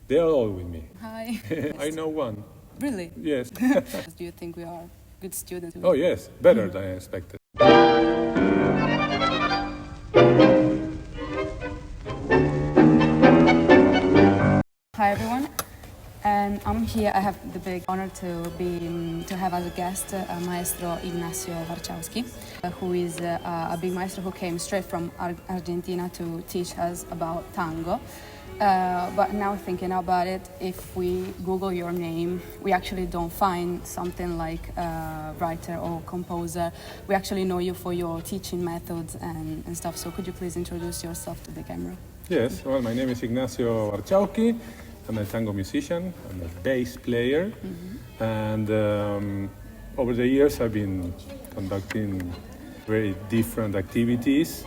They are all with me. Hi. I know one. Really? Yes. Do you think we are good students? Oh yes, better than I expected. Hi everyone, and I'm here. I have the big honor to have as a guest Maestro Ignacio Varchausky, who is a big maestro who came straight from Argentina to teach us about tango. But now thinking about it, if we Google your name, we actually don't find something like writer or composer. We actually know you for your teaching methods and stuff. So could you please introduce yourself to the camera? Yes, well, my name is Ignacio Varchausky. I'm a tango musician. I'm a bass player. And over the years I've been conducting very different activities,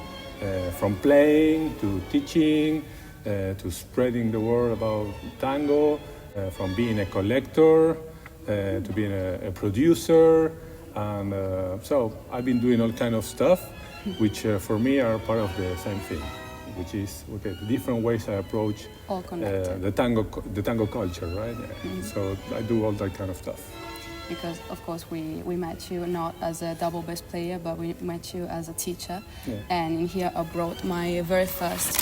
from playing to teaching, to spreading the word about tango, from being a collector to being a producer, and so I've been doing all kind of stuff, which for me are part of the same thing, which is the different ways I approach the tango culture, right? So I do all that kind of stuff. Because of course we met you not as a double bass player, but we met you as a teacher. Yeah. And in here I brought my very first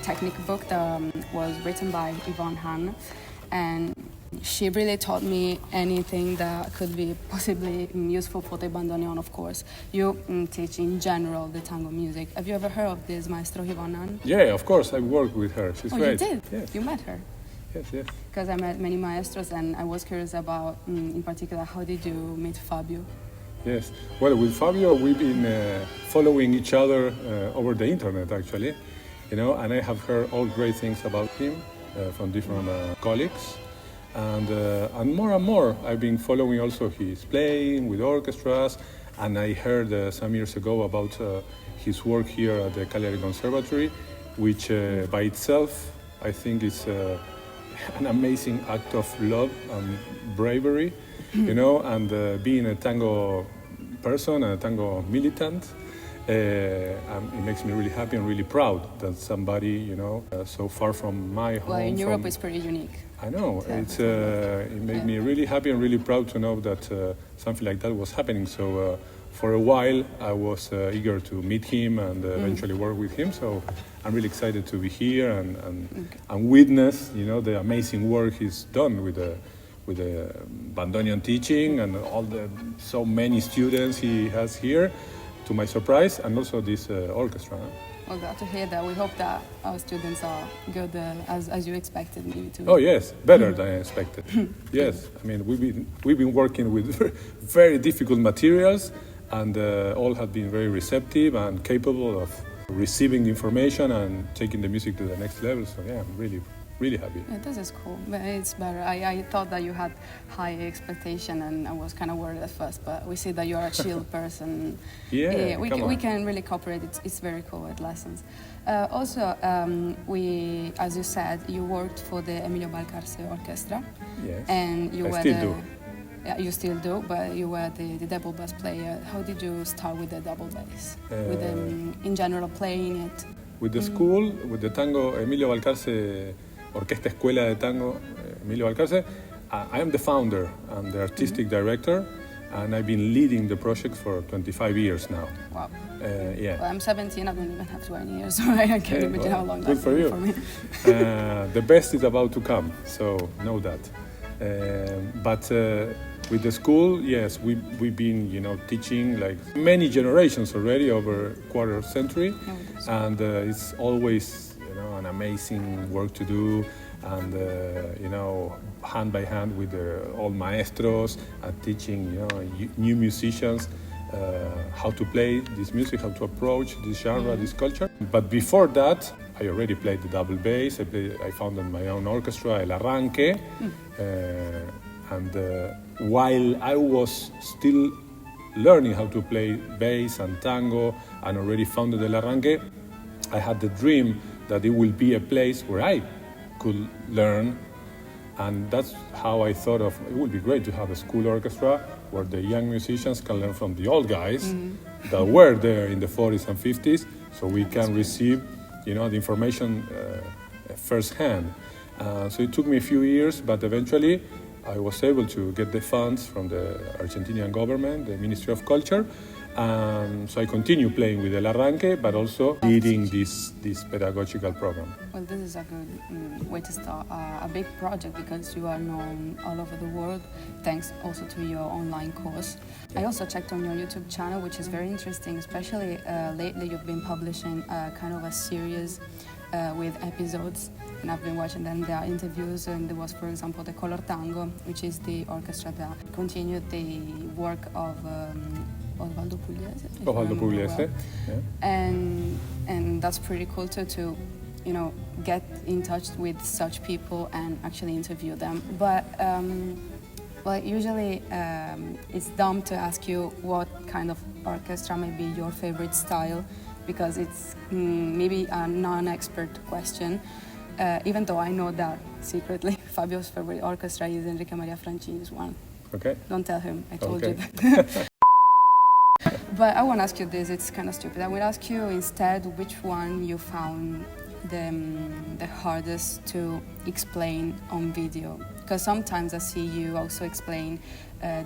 technique book that was written by Yvonne Han, and she really taught me anything that could be possibly useful for the bandoneon, of course. You teach in general the tango music. Have you ever heard of this Maestro Yvonne Han? Yeah, of course, I worked with her. She's great. You did? Yes. You met her? Yes. Because I met many maestros, and I was curious about, in particular, how did you meet Fabio? Yes. Well, with Fabio, we've been following each other over the internet, actually, and I have heard all great things about him from different colleagues. And more, I've been following also his playing with orchestras, and I heard some years ago about his work here at the Cagliari Conservatory, which by itself, I think is an amazing act of love and bravery, and being a tango person, a tango militant, it makes me really happy and really proud that somebody, so far from my home. Well, in Europe it's pretty unique. I know, it made me really happy and really proud to know that something like that was happening. So for a while I was eager to meet him and eventually work with him. So I'm really excited to be here and witness, the amazing work he's done with the bandoneon teaching and so many students he has here, to my surprise, and also this orchestra. Well, glad to hear that. We hope that our students are good as you expected me to. Oh yes, better than I expected. Yes, I mean we've been working with very difficult materials, and all have been very receptive and capable of receiving the information and taking the music to the next level. So yeah, I'm really happy. Yeah, this is cool. But it's better. I thought that you had high expectation, and I was kind of worried at first. But we see that you are a chill person. Yeah, we can really cooperate. It's very cool at lessons. Also, as you said, you worked for the Emilio Balcarce Orchestra. Yes. And you I still do. Yeah, you still do, but you were the double bass player. How did you start with the double bass? With in general playing it? With the school, with the tango Emilio Balcarce Orquesta Escuela de Tango Emilio Balcarce, I am the founder and the artistic director, and I've been leading the project for 25 years now. Wow. Yeah. Well, I'm 17, I don't even have 20 years, so I can't imagine how long that's good for me. The best is about to come, so know that. But with the school, yes, we've been, teaching like many generations already, over a quarter century, and it's always, an amazing work to do, and hand by hand with all maestros and teaching, new musicians how to play this music, how to approach this genre, this culture. But before that, I already played the double bass. I founded my own orchestra, El Arranque, and while I was still learning how to play bass and tango and already founded El Arranque, I had the dream that it will be a place where I could learn, and that's how I thought of it would be great to have a school orchestra where the young musicians can learn from the old guys that were there in the 40s and 50s, so we can receive, the information firsthand. So it took me a few years, but eventually I was able to get the funds from the Argentinian government, the Ministry of Culture. So I continue playing with El Arranque, but also leading this pedagogical program. Well, this is a good way to start a big project, because you are known all over the world, thanks also to your online course. I also checked on your YouTube channel, which is very interesting, especially lately you've been publishing kind of a series with episodes, and I've been watching them. There are interviews, and there was, for example, the Color Tango, which is the orchestra that continued the work of Osvaldo Pugliese, yeah. And that's pretty cool too, to get in touch with such people and actually interview them. But well, usually it's dumb to ask you what kind of orchestra may be your favorite style, because it's maybe a non-expert question, even though I know that secretly Fabio's favorite orchestra is Enrique Maria Francini's one. Okay. Don't tell him, I told Okay. you that. But I won't ask you this, it's kind of stupid. I will ask you instead which one you found the hardest to explain on video. Because sometimes I see you also explain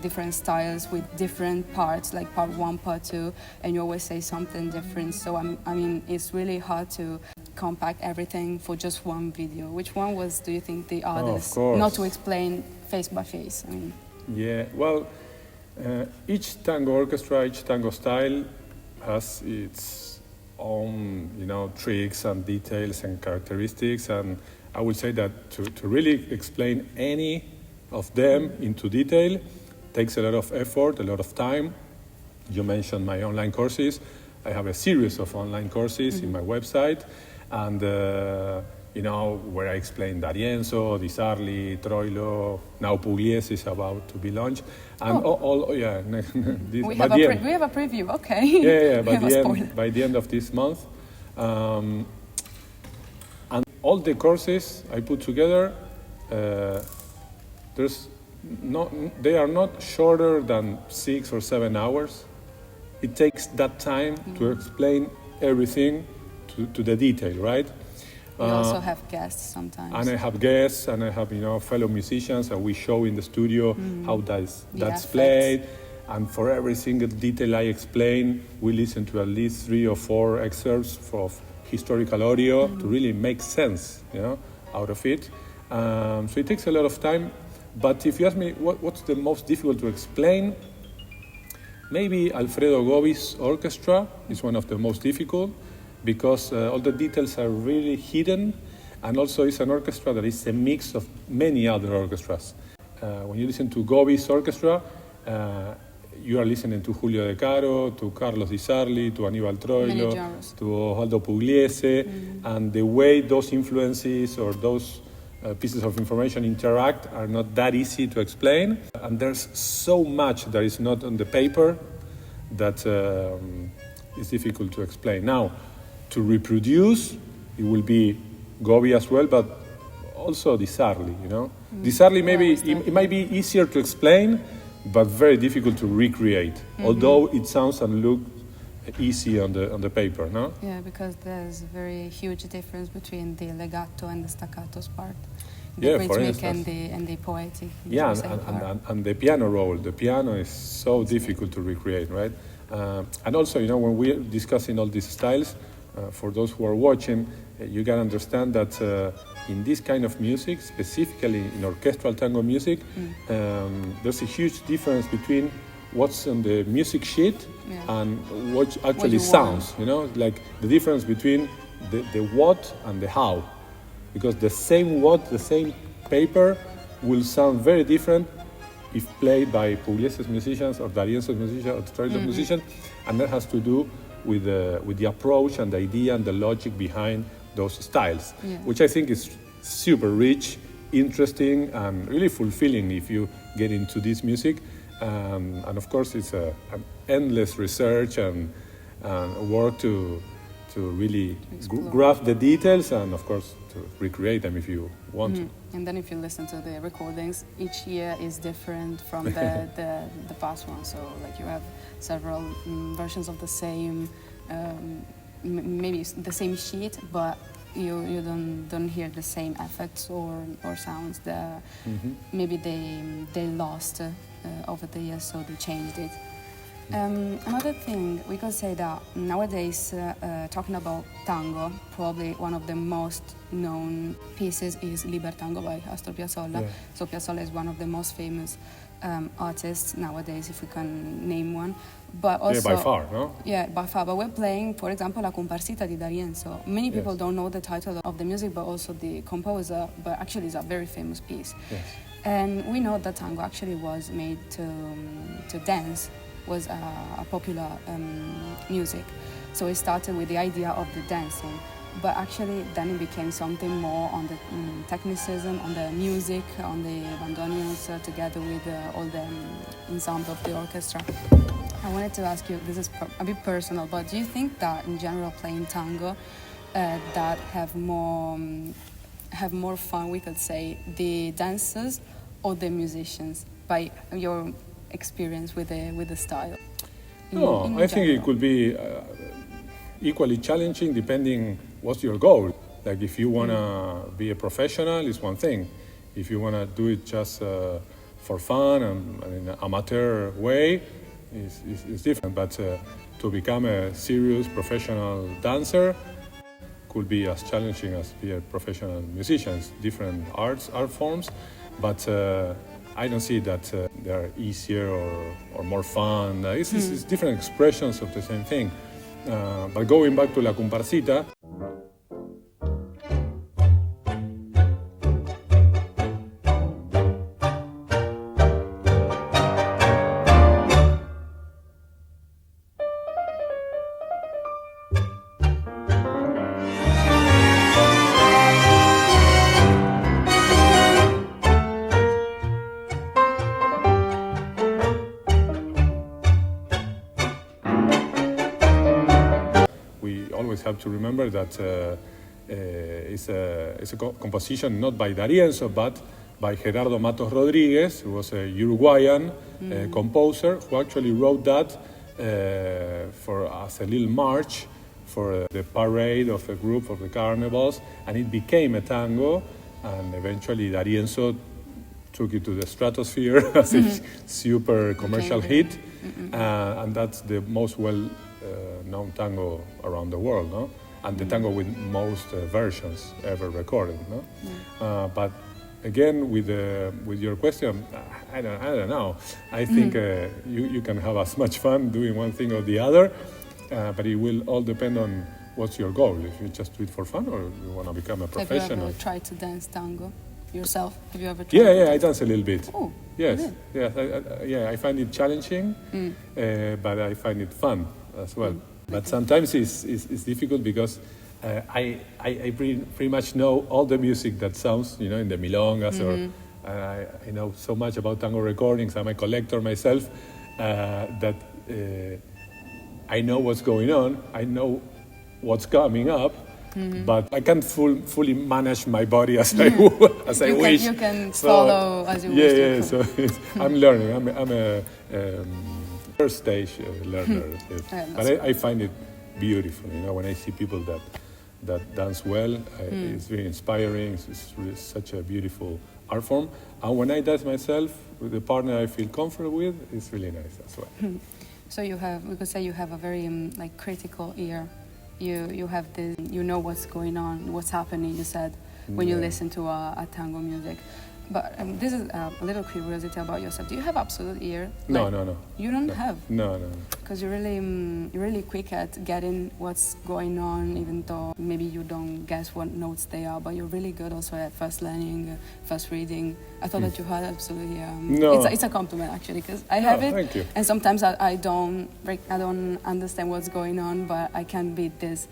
different styles with different parts, like part 1, part 2, and you always say something different. So I mean, it's really hard to compact everything for just one video. Which one was, do you think, the hardest? Of course. Not to explain face by face, I mean. Yeah, well, each tango orchestra, each tango style has its own, tricks and details and characteristics, and I would say that to really explain any of them into detail takes a lot of effort, a lot of time. You mentioned my online courses. I have a series of online courses in my website, and where I explain D'Arienzo, Di Sarli, Troilo, now Pugliese is about to be launched, and We have a preview, okay. Yeah, We by the end of this month. And all the courses I put together, they are not shorter than 6 or 7 hours. It takes that time to explain everything to the detail, right? You also have guests sometimes. And I have guests, and I have fellow musicians, and we show in the studio how that's played. And for every single detail I explain, we listen to at least 3 or 4 excerpts of historical audio to really make sense, out of it. So it takes a lot of time. But if you ask me what's the most difficult to explain, maybe Alfredo Gobi's orchestra is one of the most difficult, because all the details are really hidden, and also it's an orchestra that is a mix of many other orchestras. When you listen to Gobi's orchestra, you are listening to Julio De Caro, to Carlos Di Sarli, to Aníbal Troilo, to Osvaldo Pugliese, and the way those influences or those pieces of information interact are not that easy to explain. And there's so much that is not on the paper that is difficult to explain. Now, to reproduce, it will be Gobi as well, but also Di Sarli, Di Sarli, maybe it might be easier to explain, but very difficult to recreate, although it sounds and looks easy on the paper, no? Yeah, because there's a very huge difference between the legato and the staccato part. The Yeah, rhythmic for instance. and the poetic. Yeah, and the piano role. The piano is so difficult to recreate, right? And also, when we're discussing all these styles, for those who are watching, you can understand that in this kind of music, specifically in orchestral tango music, there's a huge difference between what's on the music sheet and what actually sounds, like the difference between the what and the how. Because the same what, the same paper will sound very different if played by Pugliese's musicians or D'Arienzo's musicians or Troilo's musicians, and that has to do with the approach and the idea and the logic behind those styles, which I think is super rich, interesting, and really fulfilling if you get into this music. And of course, it's an endless research and work to really grasp the details, and of course to recreate them if you want to. And then if you listen to the recordings, each year is different from the past one. So like you have several versions of the same, maybe the same sheet, but you don't hear the same effects or sounds that maybe they lost over the years, so they changed it. Another thing, we could say that nowadays, talking about tango, probably one of the most known pieces is Libertango by Astor Piazzolla. Yeah. So Piazzolla is one of the most famous artists nowadays, if we can name one. But also, Yeah, by far, no? yeah, by far. But we're playing, for example, La Comparsita di D'Arienzo. Many people don't know the title of the music, but also the composer. But actually, it's a very famous piece. Yes. And we know that tango actually was made to dance, was a popular music. So it started with the idea of the dancing, but actually then it became something more on the technicism, on the music, on the bandoneons, together with all the ensemble of the orchestra. I wanted to ask you, this is a bit personal, but do you think that in general playing tango that have more fun, we could say, the dancers or the musicians, by your experience with the style? No, I think it could be equally challenging depending what's your goal. Like if you want to be a professional, it's one thing. If you want to do it just for fun and in an amateur way, it's different. But to become a serious professional dancer could be as challenging as be a professional musician. Different art forms, but I don't see that they're easier or more fun. It's different expressions of the same thing. But going back to La Comparsita, always have to remember that it's a composition not by D'Arienzo but by Gerardo Matos Rodriguez, who was a Uruguayan composer who actually wrote that as a little march for the parade of a group of the carnivals, and it became a tango, and eventually D'Arienzo took it to the stratosphere as a super commercial hit, and that's the most known tango around the world, no? And the tango with most versions ever recorded, no? But again, with your question, I don't know. I think you can have as much fun doing one thing or the other, but it will all depend on what's your goal. If you just do it for fun, or you want to become a professional. Have you ever tried to dance tango yourself? Have you ever tried? Yeah, I dance a little bit. Oh, yes, yes. I find it challenging, but I find it fun as well. But sometimes it's difficult because I pretty much know all the music that sounds, in the milongas, or I know so much about tango recordings. I'm a collector myself, that I know what's going on. I know what's coming up, but I can't fully manage my body as I wish. You can follow as you wish. Yeah. So I'm learning. I'm a first stage learner. But I find it beautiful. When I see people that dance well, it's very inspiring. It's really such a beautiful art form. And when I dance myself with a partner I feel comfortable with, it's really nice as well. So we could say you have a very critical ear. You have this, what's going on, what's happening, you said, when you listen to a tango music. But this is a little curiosity about yourself. Do you have absolute ear? No. You don't have? No. Because you're really quick at getting what's going on, even though maybe you don't guess what notes they are, but you're really good also at first learning, first reading. I thought that you had absolutely... No. It's a compliment, actually, because I have it. Thank you. And sometimes I don't understand what's going on, but I can't be this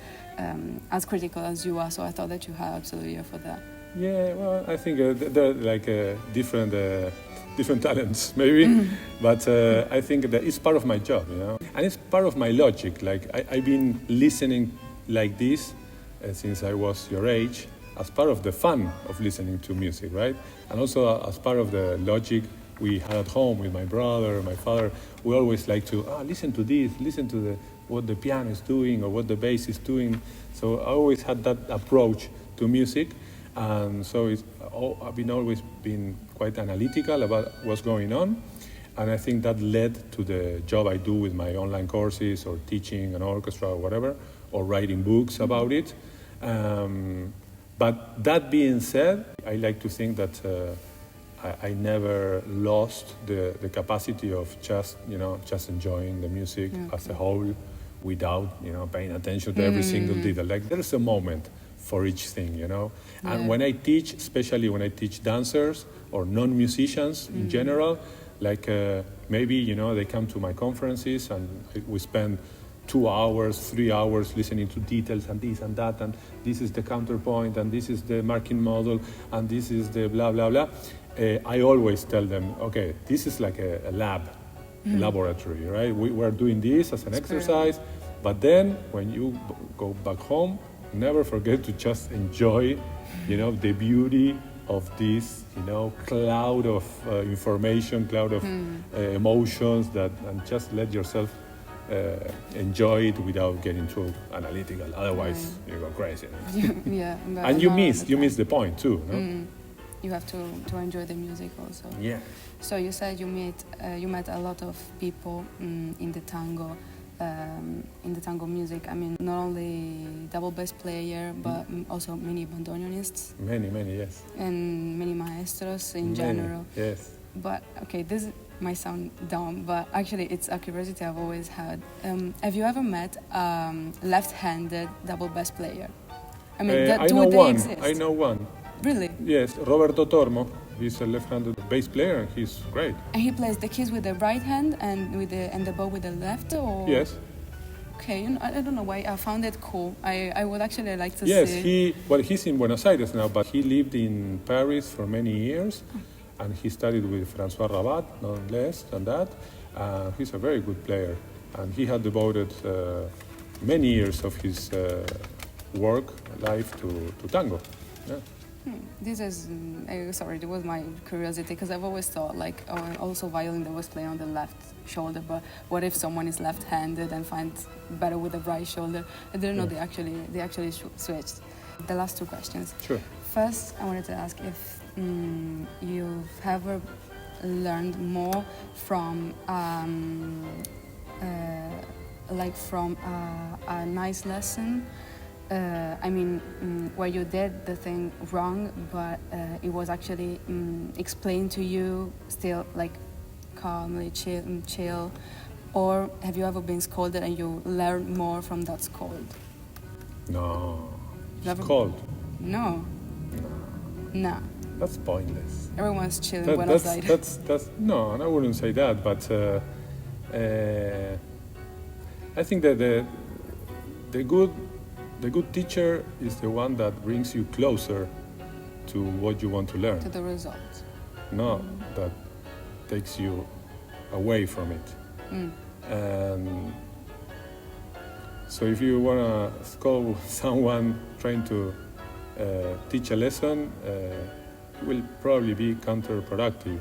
as critical as you are, so I thought that you had absolute ear for that. Yeah, well, I think they're like different talents, maybe, but I think that it's part of my job, and it's part of my logic. Like I've been listening like this since I was your age, as part of the fun of listening to music, right? And also as part of the logic we had at home with my brother, my father. We always like to listen to this, listen to what the piano is doing or what the bass is doing. So I always had that approach to music, and so I've been always been quite analytical about what's going on, and I think that led to the job I do with my online courses or teaching an orchestra or whatever, or writing books about it. But that being said, I like to think that I never lost the capacity of just enjoying the music as a whole, without paying attention to every single detail. Like, there's a moment for each thing, And when I teach, especially when I teach dancers or non-musicians in general, like maybe they come to my conferences and we spend 2 hours, 3 hours listening to details and this and that, and this is the counterpoint, and this is the marking model, and this is the blah, blah, blah. I always tell them, okay, this is like a lab, a laboratory, right? We're doing this as an exercise, but then when you go back home, never forget to just enjoy, the beauty of this, cloud of information, cloud of emotions, and just let yourself enjoy it without getting too analytical. Otherwise, you go crazy. And you miss the point too. No? You have to enjoy the music also. Yeah. So you said you met a lot of people in the tango music. I mean, not only double bass player, but also many bandoneonists. Many, yes. And many maestros in general. Yes. But okay, this might sound dumb, but actually it's a curiosity I've always had. Have you ever met left-handed double bass player? I mean, do they exist? I know one. Really? Yes, Roberto Tormo. He's a left-handed bass player, and he's great. And he plays the keys with the right hand and the bow with the left, or? Yes. Okay, I don't know why I found it cool. I would actually like to see. Yes, he's in Buenos Aires now, but he lived in Paris for many years. And he studied with François Rabat, none less than that. He's a very good player. And he had devoted many years of his life to tango. Yeah. This is, sorry, it was my curiosity, because I've always thought, like, also violin, they always play on the left shoulder, but what if someone is left-handed and finds better with the right shoulder? I didn't know they actually switched. The last two questions. Sure. First, I wanted to ask if you've ever learned more from a nice lesson. I mean, where you did the thing wrong, but it was actually explained to you still, like, calmly, chill. Or have you ever been scolded and you learned more from that scold? No. Scold? No. No. That's pointless. Everyone's chilling when outside. No, and I wouldn't say that, but I think that the good teacher is the one that brings you closer to what you want to learn. To the result. No, that takes you away from it. And so if you want to scold someone trying to teach a lesson, it will probably be counterproductive,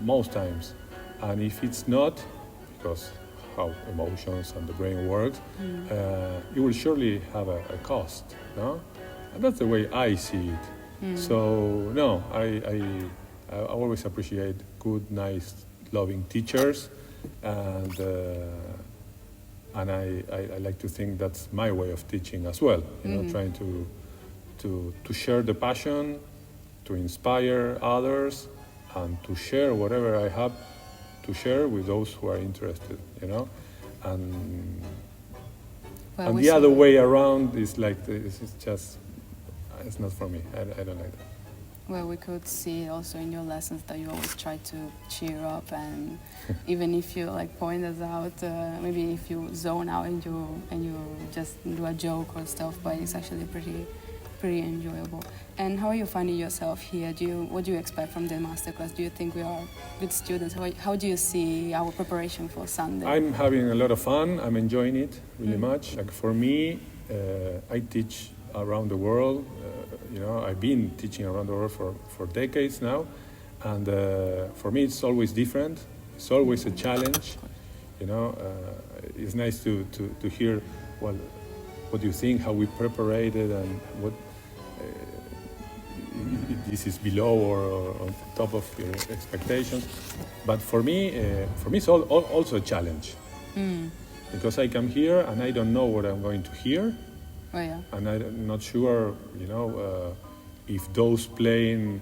most times. And if it's not, because how emotions and the brain works, it will surely have a cost, no? And that's the way I see it. So no, I always appreciate good, nice, loving teachers, and I like to think that's my way of teaching as well. Trying to share the passion, to inspire others, and to share whatever I have to share with those who are interested, and the other way around is like, it's not for me. I don't like that. Well, we could see also in your lessons that you always try to cheer up, and even if you point us out, maybe if you zone out and you just do a joke or stuff, but it's actually pretty enjoyable. And how are you finding yourself here? What do you expect from the masterclass? Do you think we are good students? How do you see our preparation for Sunday? I'm having a lot of fun. I'm enjoying it really much. Like, for me, I teach around the world. I've been teaching around the world for decades now, and for me it's always different. It's always a challenge. You know, it's nice to hear what you think, how we prepared it, and what this is below or on top of your expectations. But for me it's also a challenge. Because I come here and I don't know what I'm going to hear. Oh, yeah. And I'm not sure, if those playing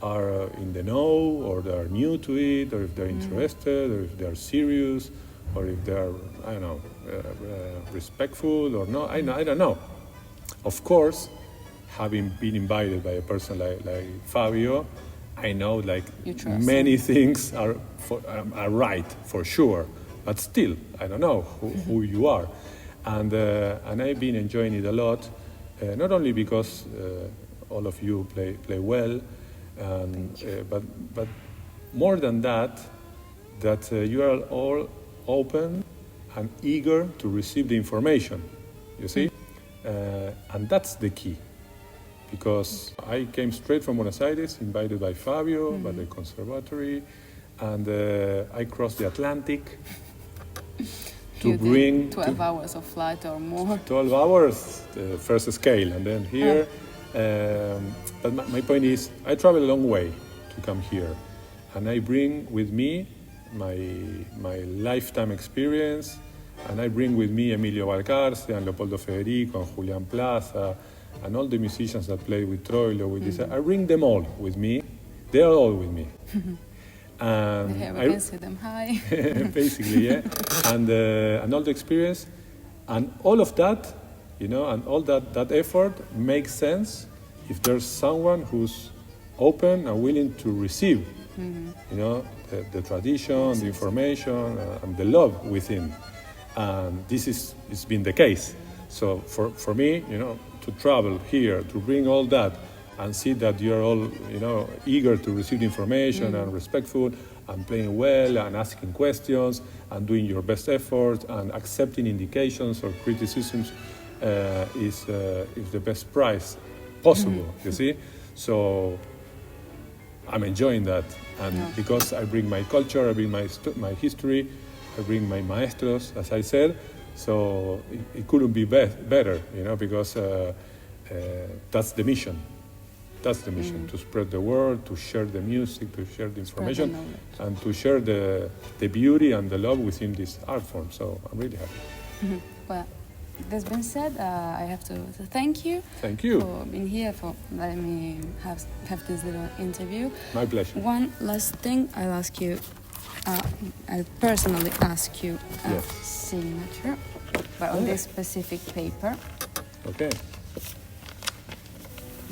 are in the know, or they are new to it, or if they're interested, or if they're serious, or if they're, I don't know, respectful or not. I don't know. Of course, having been invited by a person like Fabio, I know many things are right for sure, but still I don't know who you are, and I've been enjoying it a lot, not only because all of you play well, but more than that you are all open and eager to receive the information. You see, and that's the key. Because I came straight from Buenos Aires, invited by Fabio, by the conservatory, and I crossed the Atlantic to bring 12 hours of flight or more. 12 hours, the first scale, and then here. But my point is, I travel a long way to come here, and I bring with me my lifetime experience, and I bring with me Emilio Valcarce and Leopoldo Federico and Julian Plaza, and all the musicians that play with Troilo, with this. I bring them all with me. They are all with me. And yeah, we can see them. Hi. Basically, yeah. And all the experience, and all of that, and all that effort makes sense if there's someone who's open and willing to receive, the tradition, the information, and the love within. And it's been the case. So for me, to travel here, to bring all that, and see that you're all, eager to receive information and respectful and playing well and asking questions and doing your best effort and accepting indications or criticisms is the best prize possible, you see? So I'm enjoying that. And because I bring my culture, I bring my history, I bring my maestros, as I said, so it couldn't be better, because that's the mission. That's the mission, to spread the word, to share the music, to share the information, and to share the beauty and the love within this art form. So I'm really happy. Well, this being said, I have to thank you. Thank you. For being here, for letting me have this little interview. My pleasure. One last thing I'll ask you, I'll personally ask you a signature, but on this specific paper. Okay.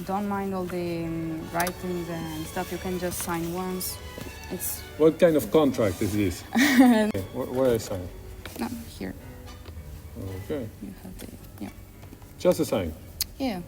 Don't mind all the writings and stuff. You can just sign once. It's. What kind of contract is this? Where I sign? No, here. Okay. You have the. Yeah. Just a sign. Yeah.